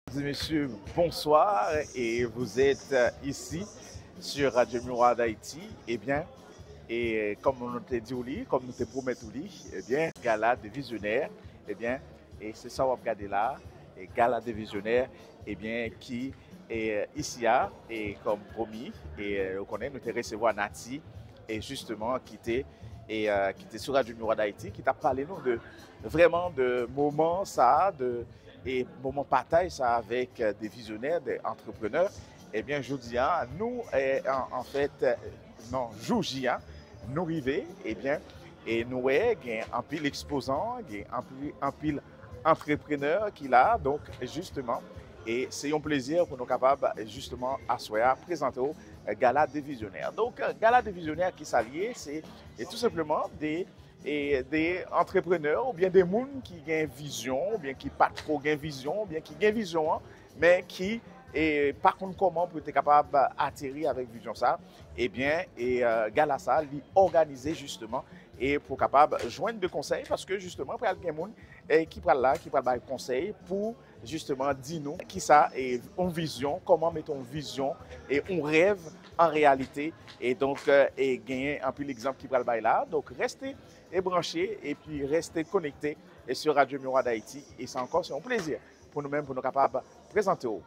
Mesdames et messieurs, bonsoir et vous êtes ici sur Radio Miroir d'Haïti. Eh bien, et comme on t'a dit, comme nous te promettons, eh bien, gala des visionnaires, eh bien, et c'est ça qu'on va regarder là, et gala des visionnaires, eh bien, qui est ici, et comme promis, et on connaît, nous te recevoir Nati, et justement, qui était sur Radio Miroir d'Haïti, qui t'a parlé nous de vraiment de moments ça, et moment partage ça avec des visionnaires, des entrepreneurs. Eh bien, je dis, nous, en fait, non, jour-J, nous arrivons, eh bien, et nous avons un pile exposant, un pile entrepreneur qui là, donc justement, et c'est un plaisir pour nous capables justement à présenter au Gala des visionnaires. Donc, Gala des visionnaires qui s'allient, c'est tout simplement des entrepreneurs ou bien des gens qui ont vision, ou bien qui pas trop ont vision, ou bien qui ont vision, mais qui par contre comment pour être capable d'atterrir avec vision ça, eh bien, Gala ça, lui organiser justement et pour capable joindre de conseils parce que justement, il y a des gens qui parlent là, qui parlent de conseils pour justement dire nous qui ça est en vision, comment mettre en vision et on rêve en réalité et donc et gagner un peu l'exemple qui parle là. Donc restez branchés et puis restez connectés sur Radio Miroir d'Haïti et c'est un plaisir pour nous-mêmes pour nous capables de présenter au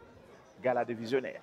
Gala des visionnaires.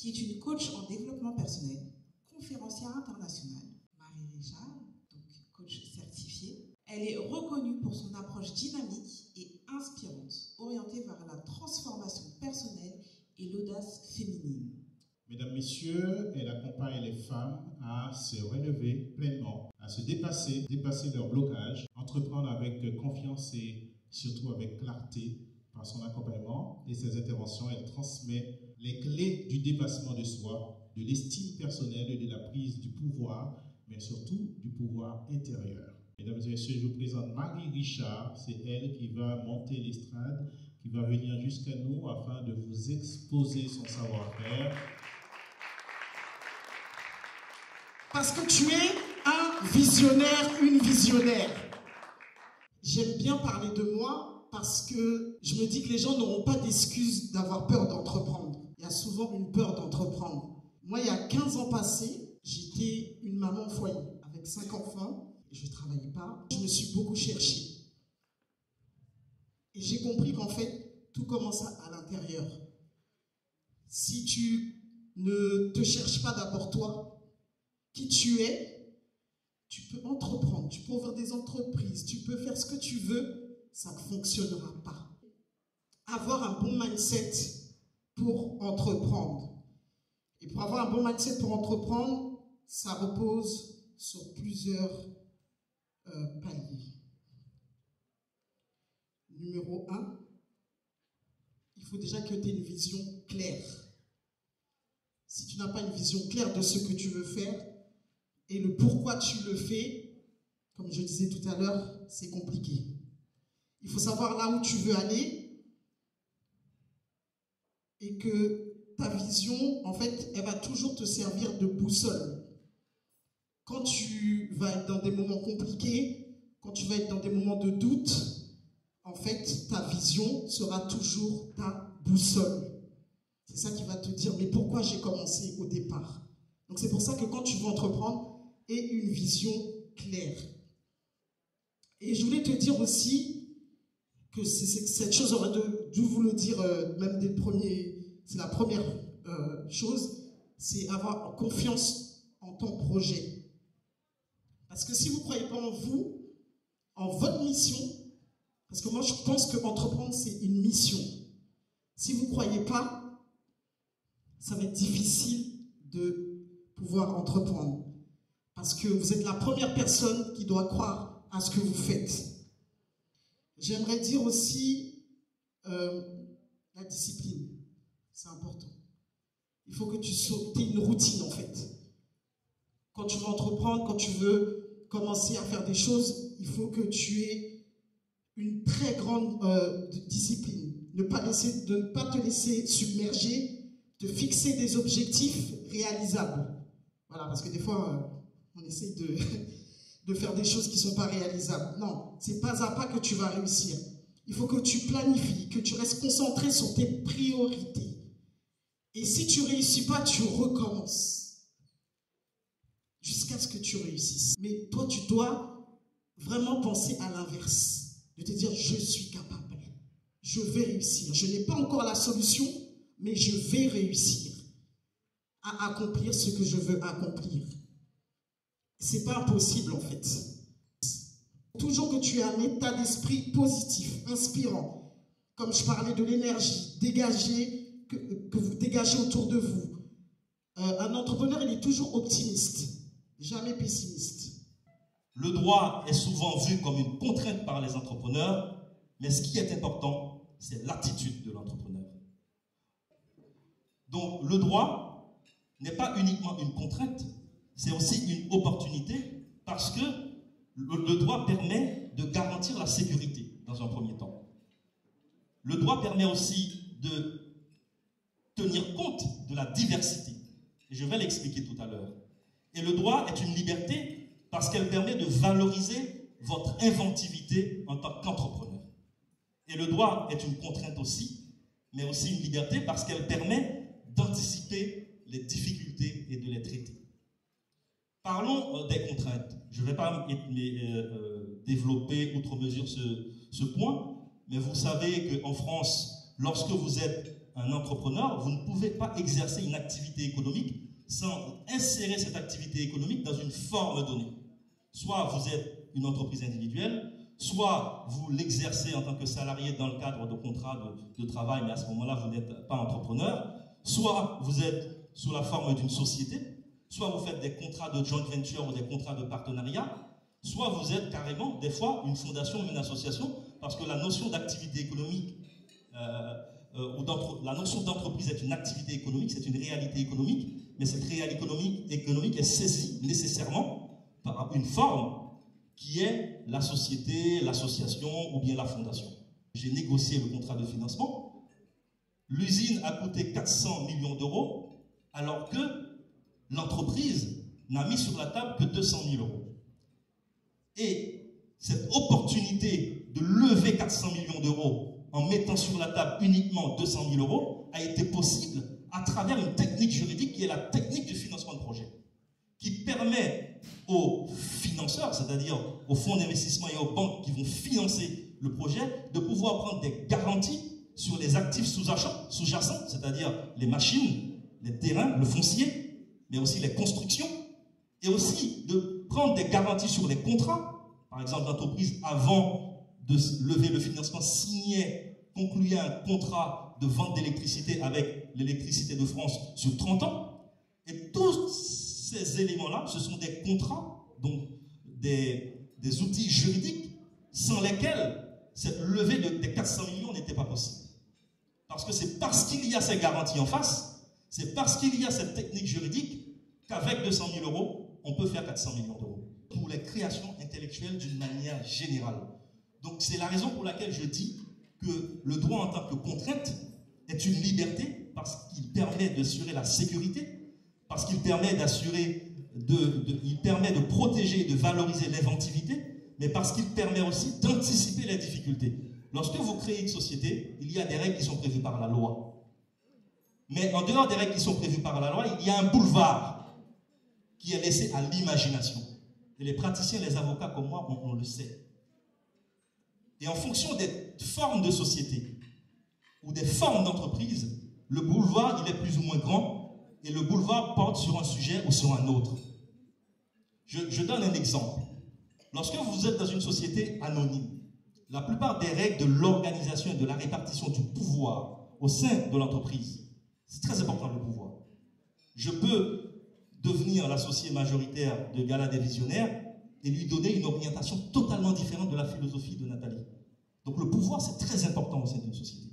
qui est une coach en développement personnel, conférencière internationale, Marie Richard, donc coach certifiée. Elle est reconnue pour son approche dynamique et inspirante, orientée vers la transformation personnelle et l'audace féminine. Mesdames, Messieurs, elle accompagne les femmes à se relever pleinement, à se dépasser leurs blocages, entreprendre avec confiance et surtout avec clarté. Par son accompagnement et ses interventions, elle transmet les clés du dépassement de soi, de l'estime personnelle et de la prise du pouvoir, mais surtout du pouvoir intérieur. Mesdames et messieurs, je vous présente Marie Richard. C'est elle qui va monter l'estrade, qui va venir jusqu'à nous afin de vous exposer son savoir-faire. Parce que tu es un visionnaire, une visionnaire. J'aime bien parler de moi parce que je me dis que les gens n'auront pas d'excuses d'avoir peur d'entreprendre. Il y a souvent une peur d'entreprendre. Moi, il y a 15 ans passés, j'étais une maman au foyer avec avec 5 enfants, et je ne travaillais pas. Je me suis beaucoup cherchée. Et j'ai compris qu'en fait, tout commence à l'intérieur. Si tu ne te cherches pas d'abord toi, qui tu es, tu peux entreprendre, tu peux ouvrir des entreprises, tu peux faire ce que tu veux, ça ne fonctionnera pas. Avoir un bon mindset pour entreprendre. Et pour avoir un bon mindset pour entreprendre, ça repose sur plusieurs paliers. Numéro 1, il faut déjà que tu aies une vision claire. Si tu n'as pas une vision claire de ce que tu veux faire et le pourquoi tu le fais, comme je disais tout à l'heure, c'est compliqué. Il faut savoir là où tu veux aller et que ta vision, en fait, elle va toujours te servir de boussole. Quand tu vas être dans des moments compliqués, quand tu vas être dans des moments de doute, en fait, ta vision sera toujours ta boussole. C'est ça qui va te dire, mais pourquoi j'ai commencé au départ? Donc c'est pour ça que quand tu veux entreprendre, aie une vision claire. Et je voulais te dire aussi que cette chose, j'aurais dû vous le dire même dès le premier, c'est la première chose, c'est avoir confiance en ton projet. Parce que si vous ne croyez pas en vous, en votre mission, parce que moi je pense que entreprendre c'est une mission. Si vous ne croyez pas, ça va être difficile de pouvoir entreprendre. Parce que vous êtes la première personne qui doit croire à ce que vous faites. J'aimerais dire aussi la discipline. C'est important. Il faut que tu aies une routine en fait. Quand tu veux entreprendre, quand tu veux commencer à faire des choses, il faut que tu aies une très grande discipline. Ne pas te laisser submerger, de fixer des objectifs réalisables. Voilà, parce que des fois, on essaie de faire des choses qui ne sont pas réalisables. Non, c'est pas à pas que tu vas réussir. Il faut que tu planifies, que tu restes concentré sur tes priorités. Et si tu ne réussis pas, tu recommences. Jusqu'à ce que tu réussisses. Mais toi, tu dois vraiment penser à l'inverse. De te dire, je suis capable. Je vais réussir. Je n'ai pas encore la solution, mais je vais réussir à accomplir ce que je veux accomplir. C'est pas impossible en fait. Toujours que tu aies un état d'esprit positif, inspirant, comme je parlais de l'énergie dégagée, que vous dégagez autour de vous. Un entrepreneur, il est toujours optimiste, jamais pessimiste. Le droit est souvent vu comme une contrainte par les entrepreneurs, mais ce qui est important, c'est l'attitude de l'entrepreneur. Donc le droit n'est pas uniquement une contrainte, c'est aussi une opportunité parce que le droit permet de garantir la sécurité dans un premier temps. Le droit permet aussi de tenir compte de la diversité. Et je vais l'expliquer tout à l'heure. Et le droit est une liberté parce qu'elle permet de valoriser votre inventivité en tant qu'entrepreneur. Et le droit est une contrainte aussi, mais aussi une liberté parce qu'elle permet d'anticiper les difficultés et de les traiter. Parlons des contraintes. Je ne vais pas développer outre mesure ce point, mais vous savez qu'en France, lorsque vous êtes un entrepreneur, vous ne pouvez pas exercer une activité économique sans insérer cette activité économique dans une forme donnée. Soit vous êtes une entreprise individuelle, soit vous l'exercez en tant que salarié dans le cadre de contrat de travail, mais à ce moment-là, vous n'êtes pas entrepreneur, soit vous êtes sous la forme d'une société, soit vous faites des contrats de joint venture ou des contrats de partenariat, soit vous êtes carrément, des fois, une fondation ou une association, parce que la notion d'activité économique, la notion d'entreprise est une activité économique, c'est une réalité économique, mais cette réalité économique est saisie nécessairement par une forme qui est la société, l'association ou bien la fondation. J'ai négocié le contrat de financement. L'usine a coûté 400 millions d'euros, alors que l'entreprise n'a mis sur la table que 200 000 euros. Et cette opportunité de lever 400 millions d'euros en mettant sur la table uniquement 200 000 euros a été possible à travers une technique juridique qui est la technique du financement de projet, qui permet aux financeurs, c'est-à-dire aux fonds d'investissement et aux banques qui vont financer le projet, de pouvoir prendre des garanties sur les actifs sous-jacents, c'est-à-dire les machines, les terrains, le foncier, mais aussi les constructions, et aussi de prendre des garanties sur les contrats. Par exemple, l'entreprise, avant de lever le financement, concluait un contrat de vente d'électricité avec l'électricité de France sur 30 ans. Et tous ces éléments-là, ce sont des contrats, donc des outils juridiques sans lesquels cette levée des 400 millions n'était pas possible. Parce que c'est parce qu'il y a ces garanties en face, c'est parce qu'il y a cette technique juridique qu'avec 200 000 euros, on peut faire 400 millions d'euros. Pour les créations intellectuelles d'une manière générale. Donc c'est la raison pour laquelle je dis que le droit en tant que contrainte est une liberté parce qu'il permet d'assurer la sécurité, parce qu'il permet il permet de protéger et de valoriser l'inventivité, mais parce qu'il permet aussi d'anticiper les difficultés. Lorsque vous créez une société, il y a des règles qui sont prévues par la loi. Mais en dehors des règles qui sont prévues par la loi, il y a un boulevard qui est laissé à l'imagination. Et les praticiens, les avocats comme moi, on le sait. Et en fonction des formes de société ou des formes d'entreprise, le boulevard, il est plus ou moins grand et le boulevard porte sur un sujet ou sur un autre. Je donne un exemple. Lorsque vous êtes dans une société anonyme, la plupart des règles de l'organisation et de la répartition du pouvoir au sein de l'entreprise, c'est très important le pouvoir. Je peux devenir l'associé majoritaire de Gala des Visionnaires et lui donner une orientation totalement différente de la philosophie de Nathalie. Donc le pouvoir, c'est très important au sein d'une société.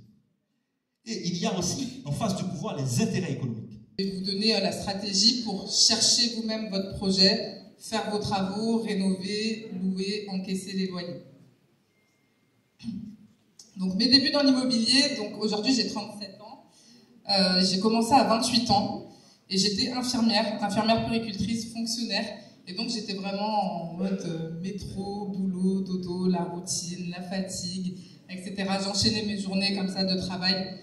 Et il y a aussi, en face du pouvoir, les intérêts économiques. Je vais vous donner la stratégie pour chercher vous-même votre projet, faire vos travaux, rénover, louer, encaisser les loyers. Donc mes débuts dans l'immobilier, donc aujourd'hui j'ai 37 ans, j'ai commencé à 28 ans et j'étais infirmière puéricultrice, fonctionnaire, et donc j'étais vraiment en mode métro, boulot, dodo, la routine, la fatigue, etc. J'enchaînais mes journées comme ça de travail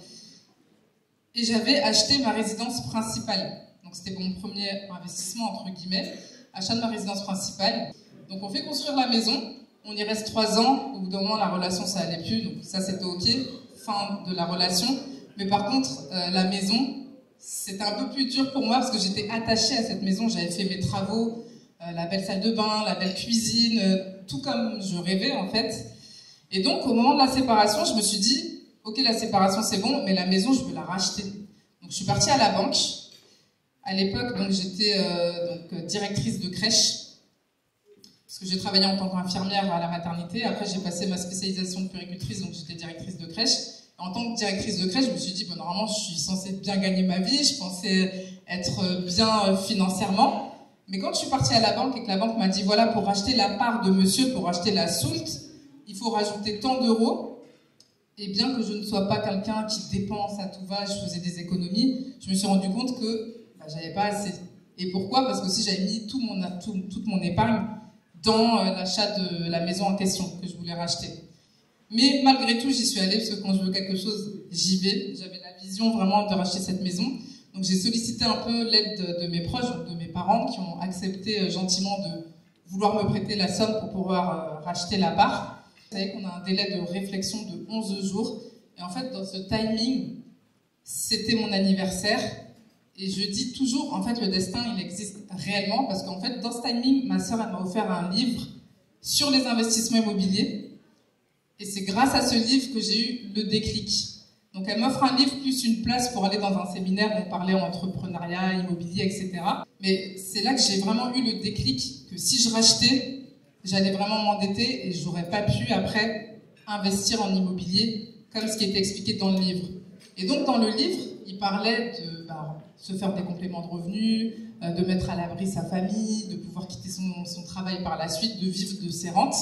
et j'avais acheté ma résidence principale. Donc c'était mon premier investissement entre guillemets, achat de ma résidence principale. Donc on fait construire la maison. On y reste 3 ans, au bout d'un moment la relation ça allait plus, donc ça c'était ok, fin de la relation. Mais par contre, la maison, c'était un peu plus dur pour moi parce que j'étais attachée à cette maison, j'avais fait mes travaux, la belle salle de bain, la belle cuisine, tout comme je rêvais en fait. Et donc au moment de la séparation, je me suis dit, ok la séparation c'est bon, mais la maison je veux la racheter. Donc je suis partie à la banque. À l'époque, donc j'étais directrice de crèche. Parce que j'ai travaillé en tant qu'infirmière à la maternité. Après, j'ai passé ma spécialisation de puéricultrice, donc j'étais directrice de crèche. Et en tant que directrice de crèche, je me suis dit, normalement, je suis censée bien gagner ma vie, je pensais être bien financièrement. Mais quand je suis partie à la banque et que la banque m'a dit, voilà, pour racheter la part de monsieur, pour acheter la soult, il faut rajouter tant d'euros. Et bien que je ne sois pas quelqu'un qui dépense à tout va, je faisais des économies, je me suis rendu compte que j'avais pas assez. Et pourquoi? Parce que aussi, j'avais mis toute mon épargne dans l'achat de la maison en question que je voulais racheter. Mais malgré tout, j'y suis allée parce que quand je veux quelque chose, j'y vais. J'avais la vision vraiment de racheter cette maison. Donc j'ai sollicité un peu l'aide de mes proches, de mes parents, qui ont accepté gentiment de vouloir me prêter la somme pour pouvoir racheter la part. Vous savez qu'on a un délai de réflexion de 11 jours. Et en fait, dans ce timing, c'était mon anniversaire. Et je dis toujours, en fait, le destin, il existe réellement, parce qu'en fait, dans ce timing, ma sœur, elle m'a offert un livre sur les investissements immobiliers. Et c'est grâce à ce livre que j'ai eu le déclic. Donc, elle m'offre un livre plus une place pour aller dans un séminaire où on parlait entrepreneuriat, immobilier, etc. Mais c'est là que j'ai vraiment eu le déclic que si je rachetais, j'allais vraiment m'endetter et j'aurais pas pu, après, investir en immobilier, comme ce qui était expliqué dans le livre. Et donc, dans le livre, il parlait de se faire des compléments de revenus, de mettre à l'abri sa famille, de pouvoir quitter son travail par la suite, de vivre de ses rentes.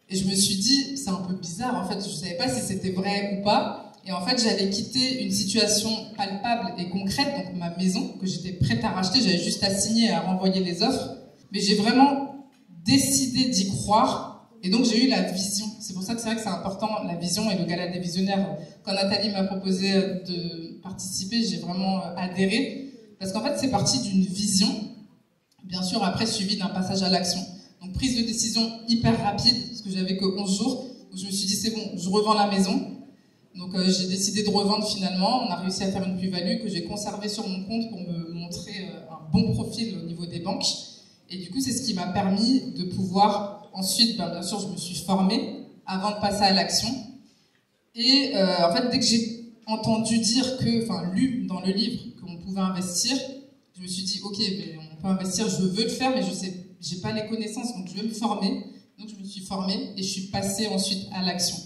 Et je me suis dit, c'est un peu bizarre, en fait, je ne savais pas si c'était vrai ou pas. Et en fait, j'allais quitter une situation palpable et concrète, donc ma maison, que j'étais prête à racheter, j'avais juste à signer et à renvoyer les offres. Mais j'ai vraiment décidé d'y croire, et donc j'ai eu la vision. C'est pour ça que c'est vrai que c'est important, la vision et le Gala des Visionnaires. Quand Nathalie m'a proposé de participer, j'ai vraiment adhéré, parce qu'en fait, c'est parti d'une vision. Bien sûr, après, suivi d'un passage à l'action. Donc, prise de décision hyper rapide, parce que j'avais que 11 jours. Donc, je me suis dit, c'est bon, je revends la maison. Donc, j'ai décidé de revendre finalement. On a réussi à faire une plus-value que j'ai conservée sur mon compte pour me montrer un bon profil au niveau des banques. Et du coup, c'est ce qui m'a permis de pouvoir... Ensuite, bien sûr, je me suis formée avant de passer à l'action. Et en fait, dès que j'ai entendu dire lu dans le livre qu'on pouvait investir, je me suis dit, ok, mais on peut investir, je veux le faire, mais je sais, j'ai pas les connaissances, donc je vais me former. Donc je me suis formée et je suis passée ensuite à l'action.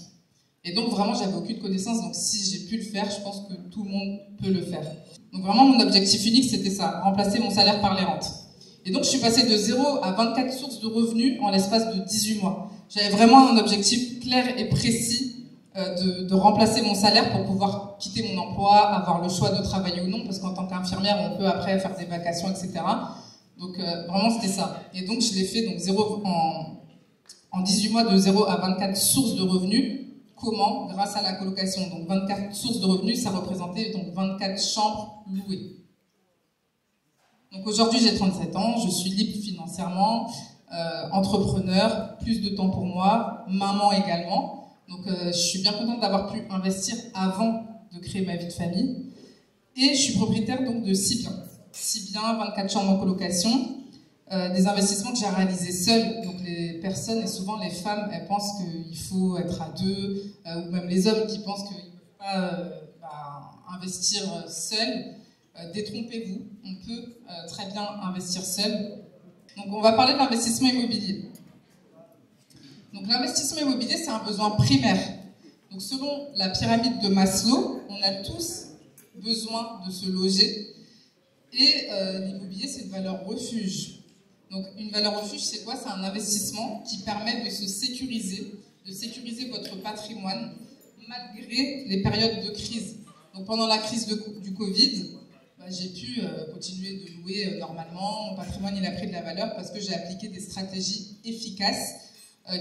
Et donc vraiment, j'avais aucune connaissance, donc si j'ai pu le faire, je pense que tout le monde peut le faire. Donc vraiment, mon objectif unique, c'était ça, remplacer mon salaire par les rentes. Et donc je suis passée de 0 à 24 sources de revenus en l'espace de 18 mois. J'avais vraiment un objectif clair et précis de remplacer mon salaire pour pouvoir quitter mon emploi, avoir le choix de travailler ou non, parce qu'en tant qu'infirmière, on peut après faire des vacations, etc. Donc vraiment, c'était ça. Et donc je l'ai fait donc, en 18 mois de 0 à 24 sources de revenus. Comment? Grâce à la colocation. Donc 24 sources de revenus, ça représentait donc 24 chambres louées. Donc aujourd'hui, j'ai 37 ans, je suis libre financièrement, entrepreneur, plus de temps pour moi, maman également. Donc je suis bien contente d'avoir pu investir avant de créer ma vie de famille. Et je suis propriétaire donc de 6 biens. 6 biens, 24 chambres en colocation, des investissements que j'ai réalisés seule. Donc les personnes, et souvent les femmes, elles pensent qu'il faut être à deux, ou même les hommes qui pensent qu'ils ne peuvent pas investir seul. Détrompez-vous, on peut très bien investir seul. Donc on va parler de l'investissement immobilier. Donc l'investissement immobilier, c'est un besoin primaire. Donc selon la pyramide de Maslow, on a tous besoin de se loger. Et l'immobilier, c'est une valeur refuge. Donc une valeur refuge, c'est quoi? C'est un investissement qui permet de se sécuriser, de sécuriser votre patrimoine malgré les périodes de crise. Donc pendant la crise du Covid, j'ai pu continuer de louer normalement. Mon patrimoine, il a pris de la valeur parce que j'ai appliqué des stratégies efficaces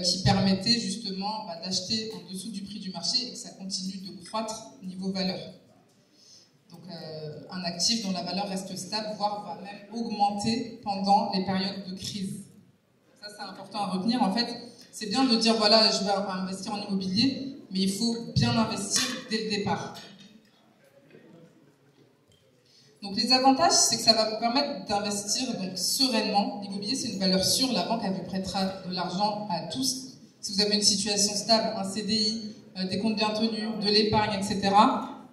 qui permettaient justement d'acheter en dessous du prix du marché et que ça continue de croître niveau valeur. Donc un actif dont la valeur reste stable, voire va même augmenter pendant les périodes de crise. Ça, c'est important à retenir. En fait, c'est bien de dire, voilà, je vais investir en immobilier, mais il faut bien investir dès le départ. Donc les avantages, c'est que ça va vous permettre d'investir donc sereinement. L'immobilier, c'est une valeur sûre. La banque, elle vous prêtera de l'argent à tous. Si vous avez une situation stable, un CDI, des comptes bien tenus, de l'épargne, etc.,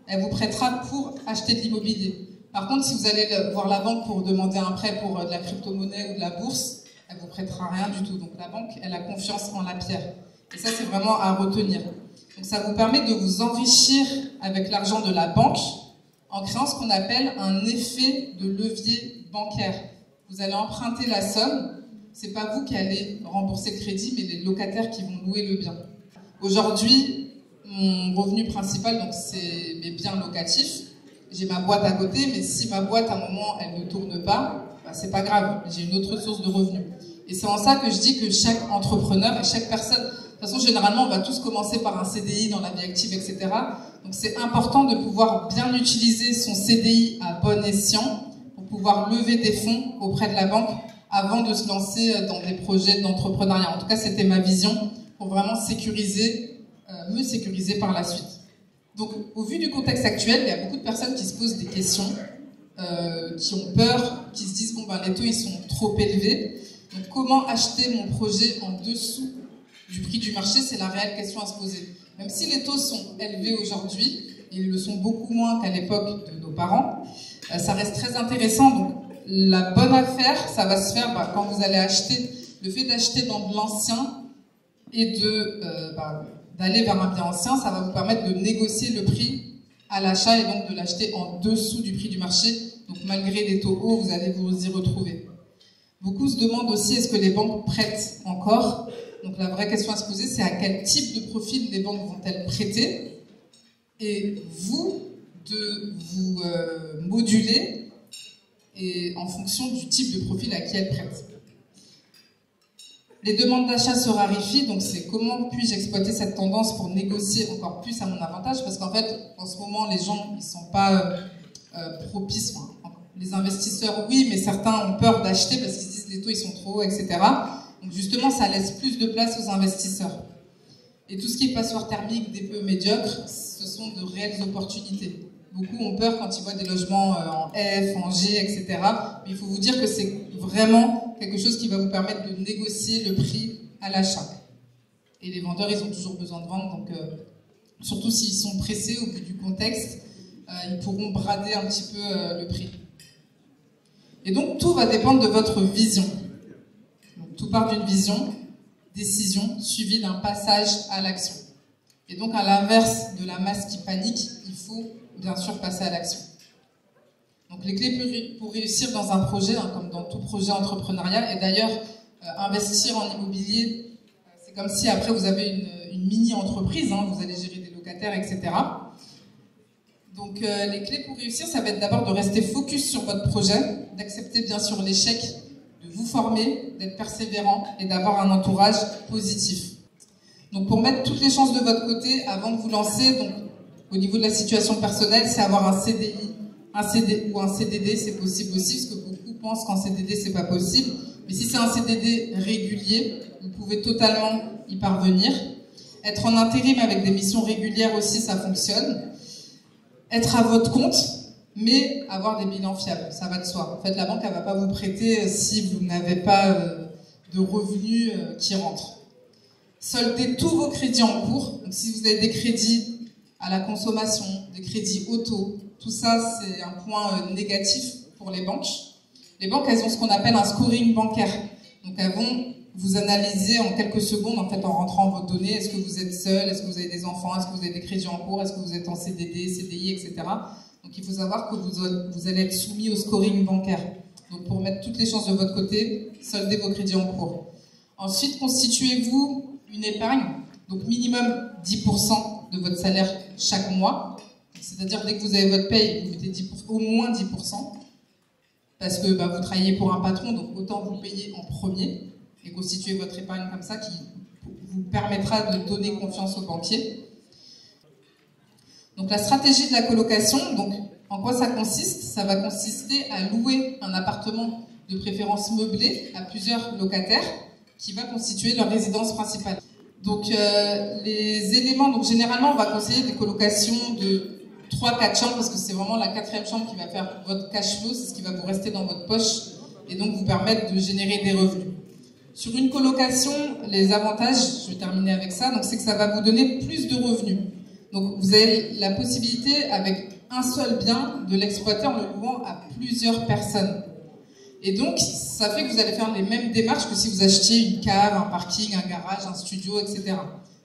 elle vous prêtera pour acheter de l'immobilier. Par contre, si vous allez voir la banque pour demander un prêt pour de la crypto-monnaie ou de la bourse, elle vous prêtera rien du tout. Donc la banque, elle a confiance en la pierre. Et ça, c'est vraiment à retenir. Donc ça vous permet de vous enrichir avec l'argent de la banque, en créant ce qu'on appelle un effet de levier bancaire. Vous allez emprunter la somme, c'est pas vous qui allez rembourser le crédit, mais les locataires qui vont louer le bien. Aujourd'hui, mon revenu principal, donc c'est mes biens locatifs. J'ai ma boîte à côté, mais si ma boîte, à un moment, elle ne tourne pas, c'est pas grave, j'ai une autre source de revenus. Et c'est en ça que je dis que chaque entrepreneur et chaque personne, de toute façon, généralement, on va tous commencer par un CDI dans la vie active, etc. Donc c'est important de pouvoir bien utiliser son CDI à bon escient pour pouvoir lever des fonds auprès de la banque avant de se lancer dans des projets d'entrepreneuriat. En tout cas, c'était ma vision pour vraiment sécuriser, me sécuriser par la suite. Donc au vu du contexte actuel, il y a beaucoup de personnes qui se posent des questions, qui ont peur, qui se disent bon ben les taux ils sont trop élevés. Donc comment acheter mon projet en dessous du prix du marché, c'est la réelle question à se poser. Même si les taux sont élevés aujourd'hui, ils le sont beaucoup moins qu'à l'époque de nos parents, ça reste très intéressant. Donc, la bonne affaire, ça va se faire quand vous allez acheter. Le fait d'acheter dans de l'ancien et d'aller vers un bien ancien, ça va vous permettre de négocier le prix à l'achat et donc de l'acheter en dessous du prix du marché. Donc malgré les taux hauts, vous allez vous y retrouver. Beaucoup se demandent aussi, est-ce que les banques prêtent encore ? Donc la vraie question à se poser, c'est à quel type de profil les banques vont-elles prêter? Et vous, de vous moduler et en fonction du type de profil à qui elles prêtent. Les demandes d'achat se raréfient, donc c'est comment puis-je exploiter cette tendance pour négocier encore plus à mon avantage? Parce qu'en fait, en ce moment, les gens, ils ne sont pas propices, les investisseurs, oui, mais certains ont peur d'acheter parce qu'ils se disent les taux ils sont trop hauts, etc. Donc justement, ça laisse plus de place aux investisseurs. Et tout ce qui est passoire thermique, des peu médiocres, ce sont de réelles opportunités. Beaucoup ont peur quand ils voient des logements en F, en G, etc. Mais il faut vous dire que c'est vraiment quelque chose qui va vous permettre de négocier le prix à l'achat. Et les vendeurs, ils ont toujours besoin de vendre, donc surtout s'ils sont pressés au vu du contexte, ils pourront brader un petit peu le prix. Et donc tout va dépendre de votre vision. Donc, tout part d'une vision, décision, suivie d'un passage à l'action. Et donc à l'inverse de la masse qui panique, il faut bien sûr passer à l'action. Donc les clés pour réussir dans un projet, hein, comme dans tout projet entrepreneurial, et d'ailleurs investir en immobilier, c'est comme si après vous avez une mini-entreprise, hein, vous allez gérer des locataires, etc. Donc les clés pour réussir, ça va être d'abord de rester focus sur votre projet, d'accepter bien sûr l'échec, de vous former, d'être persévérant et d'avoir un entourage positif. Donc pour mettre toutes les chances de votre côté avant de vous lancer, donc au niveau de la situation personnelle, c'est avoir un CDI, un CD ou un CDD, c'est possible aussi, parce que beaucoup pensent qu'en CDD c'est pas possible. Mais si c'est un CDD régulier, vous pouvez totalement y parvenir. Être en intérim avec des missions régulières aussi, ça fonctionne. Être à votre compte, mais avoir des bilans fiables, ça va de soi. En fait, la banque, elle va pas vous prêter si vous n'avez pas de revenus qui rentrent. Soldez tous vos crédits en cours. Donc, si vous avez des crédits à la consommation, des crédits auto, tout ça, c'est un point négatif pour les banques. Les banques, elles ont ce qu'on appelle un scoring bancaire. Donc, elles vont vous analyser en quelques secondes, en fait, en rentrant vos données. Est-ce que vous êtes seul? Est-ce que vous avez des enfants? Est-ce que vous avez des crédits en cours? Est-ce que vous êtes en CDD, CDI, etc. Donc, il faut savoir que vous allez être soumis au scoring bancaire. Donc, pour mettre toutes les chances de votre côté, soldez vos crédits en cours. Ensuite, constituez-vous une épargne, donc minimum 10% de votre salaire chaque mois. C'est-à-dire, dès que vous avez votre paye, vous mettez 10%, au moins 10%, parce que vous travaillez pour un patron, donc autant vous payer en premier et constituer votre épargne comme ça qui vous permettra de donner confiance aux banquiers. Donc la stratégie de la colocation, donc en quoi ça consiste? Ça va consister à louer un appartement de préférence meublé à plusieurs locataires qui va constituer leur résidence principale. Donc les éléments, donc généralement on va conseiller des colocations de 3-4 chambres parce que c'est vraiment la 4e chambre qui va faire votre cash flow, c'est ce qui va vous rester dans votre poche et donc vous permettre de générer des revenus. Sur une colocation, les avantages, je vais terminer avec ça, donc c'est que ça va vous donner plus de revenus. Donc vous avez la possibilité avec un seul bien de l'exploiter en le louant à plusieurs personnes. Et donc ça fait que vous allez faire les mêmes démarches que si vous achetiez une cave, un parking, un garage, un studio, etc.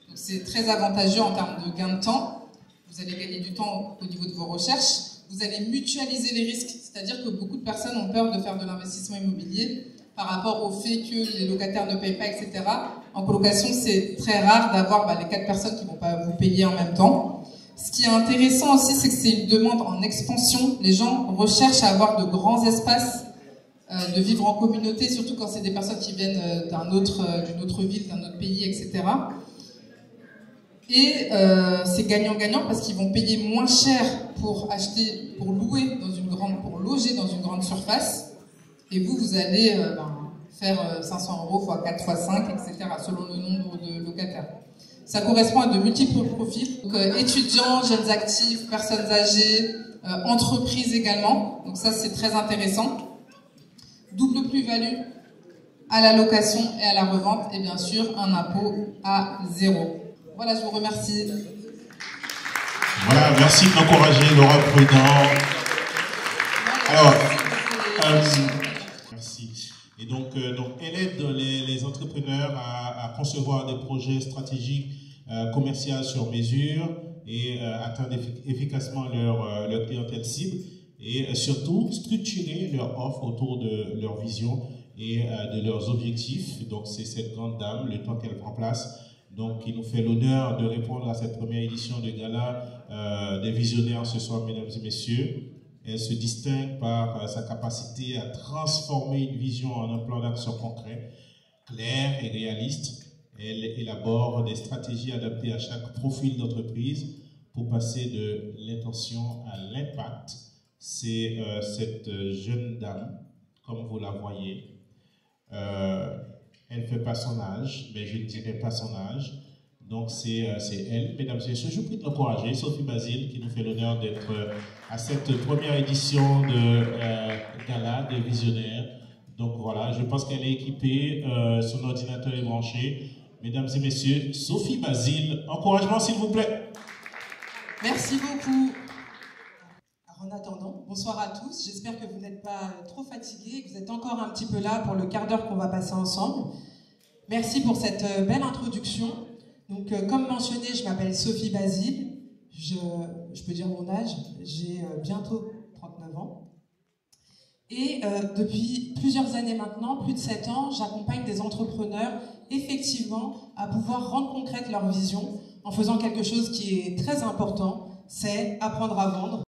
Donc c'est très avantageux en termes de gain de temps. Vous allez gagner du temps au niveau de vos recherches. Vous allez mutualiser les risques, c'est-à-dire que beaucoup de personnes ont peur de faire de l'investissement immobilier par rapport au fait que les locataires ne payent pas, etc. En colocation, c'est très rare d'avoir les 4 personnes qui ne vont pas vous payer en même temps. Ce qui est intéressant aussi, c'est que c'est une demande en expansion. Les gens recherchent à avoir de grands espaces, de vivre en communauté, surtout quand c'est des personnes qui viennent d'une autre ville, d'un autre pays, etc. Et c'est gagnant-gagnant parce qu'ils vont payer moins cher pour loger dans une grande surface. Et vous allez faire 500 € x 4 x 5, etc. selon le nombre de locataires. Ça correspond à de multiples profils. Donc, étudiants, jeunes actifs, personnes âgées, entreprises également. Donc ça, c'est très intéressant. Double plus-value à la location et à la revente. Et bien sûr, un impôt à 0. Voilà, je vous remercie. Voilà, merci de m'encourager, Laura Prudent. Alors, merci. Et donc elle aide les entrepreneurs à concevoir des projets stratégiques commerciaux sur mesure et atteindre efficacement leur clientèle cible et surtout structurer leur offre autour de leur vision et de leurs objectifs. Donc c'est cette grande dame, le temps qu'elle prend place, donc qui nous fait l'honneur de répondre à cette première édition de Gala des visionnaires ce soir, mesdames et messieurs. Elle se distingue par sa capacité à transformer une vision en un plan d'action concret, clair et réaliste. Elle élabore des stratégies adaptées à chaque profil d'entreprise pour passer de l'intention à l'impact c'est cette jeune dame, comme vous la voyez. Elle ne fait pas son âge, mais je ne dirai pas son âge. Donc c'est elle, mesdames et messieurs, je vous prie de l'encourager, Sophie Basile, qui nous fait l'honneur d'être à cette première édition de Gala des Visionnaires. Donc voilà, je pense qu'elle est équipée, son ordinateur est branché. Mesdames et messieurs, Sophie Basile, encouragement s'il vous plaît. Merci beaucoup. Alors, en attendant, bonsoir à tous, j'espère que vous n'êtes pas trop fatigués, que vous êtes encore un petit peu là pour le quart d'heure qu'on va passer ensemble. Merci pour cette belle introduction. Donc, comme mentionné, je m'appelle Sophie Basile, je peux dire mon âge, j'ai bientôt 39 ans. Et depuis plusieurs années maintenant, plus de 7 ans, j'accompagne des entrepreneurs effectivement à pouvoir rendre concrète leur vision en faisant quelque chose qui est très important, c'est apprendre à vendre